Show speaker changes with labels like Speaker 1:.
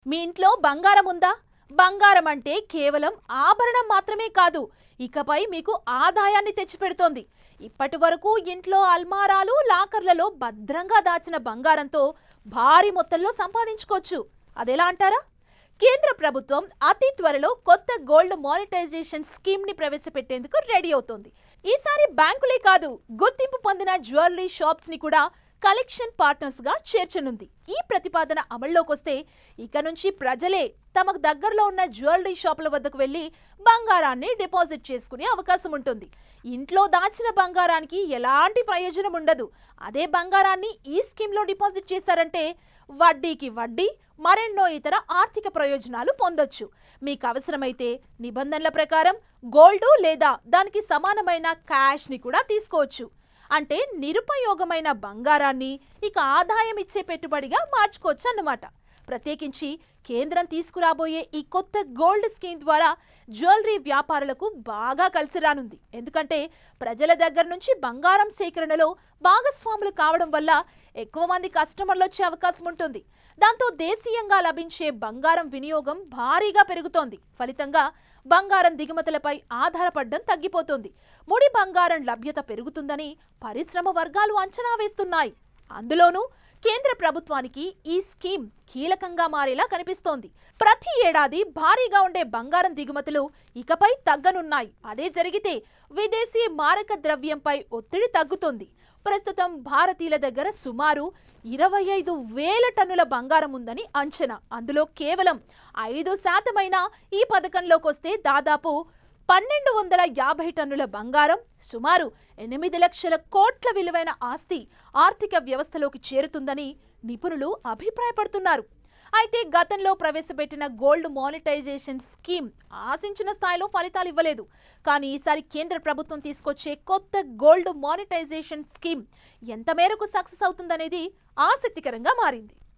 Speaker 1: మీ ఇంట్లో బంగారం ఉందా? బంగారం అంటే కేవలం ఆభరణం మాత్రమే కాదు, ఇకపై మీకు ఆదాయాన్ని తెచ్చిపెడుతోంది. ఇప్పటి వరకు ఇంట్లో అల్మారాలు, లాకర్లలో భద్రంగా దాచిన బంగారంతో భారీ మొత్తంలో సంపాదించుకోవచ్చు. అదెలా అంటారా? కేంద్ర ప్రభుత్వం అతి త్వరలో కొత్త గోల్డ్ మానిటైజేషన్ స్కీమ్ ని ప్రవేశపెట్టేందుకు రెడీ అవుతోంది. ఈసారి బ్యాంకులే కాదు, గుర్తింపు పొందిన జ్యువెలరీ షాప్స్ ని కూడా కలెక్షన్ పార్ట్నర్స్ గా చేర్చనుంది. ఈ ప్రతిపాదన అమల్లోకొస్తే ఇక నుంచి ప్రజలే తమకు దగ్గరలో ఉన్న జ్యువెలరీ షాపుల వద్దకు వెళ్లి బంగారాన్ని డిపాజిట్ చేసుకునే అవకాశం ఉంటుంది. ఇంట్లో దాచిన బంగారానికి ఎలాంటి ప్రయోజనం ఉండదు. అదే బంగారాన్ని ఈ స్కీమ్లో డిపాజిట్ చేశారంటే వడ్డీకి వడ్డీ, మరెన్నో ఇతర ఆర్థిక ప్రయోజనాలు పొందొచ్చు. మీకు అవసరమైతే నిబంధనల ప్రకారం గోల్డ్ లేదా దానికి సమానమైన క్యాష్ని కూడా తీసుకోవచ్చు. అంటే నిరుపయోగమైన బంగారాన్ని ఇక ఆదాయం ఇచ్చే పెట్టుబడిగా మార్చుకోవచ్చు అన్నమాట. ప్రత్యేకించి కేంద్రం తీసుకురాబోయే ఈ కొత్త గోల్డ్ స్కీమ్ ద్వారా జ్యువెలరీ వ్యాపారులకు బాగా కలిసి రానుంది. ఎందుకంటే ప్రజల దగ్గర నుంచి బంగారం సేకరణలో భాగస్వాములు కావడం వల్ల ఎక్కువ మంది కస్టమర్లు వచ్చే అవకాశం ఉంటుంది. దాంతో దేశీయంగా లభించే బంగారం వినియోగం భారీగా పెరుగుతోంది. ఫలితంగా బంగారం దిగుమతులపై ఆధారపడడం తగ్గిపోతుంది. ముడి బంగారం లభ్యత పెరుగుతుందని పరిశ్రమ వర్గాలు అంచనా వేస్తున్నాయి. అందులోనూ కేంద్ర ప్రభుత్వానికి ఈ స్కీమ్ కీలకంగా మారేలా కనిపిస్తోంది. ప్రతి ఏడాది భారీగా ఉండే బంగారం దిగుమతులు ఇకపై తగ్గనున్నాయి. అదే జరిగితే విదేశీ మారక ద్రవ్యంపై ఒత్తిడి తగ్గుతుంది. ప్రస్తుతం భారతీయుల దగ్గర సుమారు 25,000 టన్నుల బంగారం ఉందని అంచనా. అందులో కేవలం 5% ఈ పథకంలోకొస్తే దాదాపు 1,250 టన్నుల బంగారం, సుమారు 8 లక్షల కోట్ల విలువైన ఆస్తి ఆర్థిక వ్యవస్థలోకి చేరుతుందని నిపుణులు అభిప్రాయపడుతున్నారు. అయితే గతంలో ప్రవేశపెట్టిన గోల్డ్ మానిటైజేషన్ స్కీమ్ ఆశించిన స్థాయిలో ఫలితాలు ఇవ్వలేదు. కానీ ఈసారి కేంద్ర ప్రభుత్వం తీసుకొచ్చే కొత్త గోల్డ్ మానిటైజేషన్ స్కీమ్ ఎంత మేరకు సక్సెస్ అవుతుందనేది ఆసక్తికరంగా మారింది.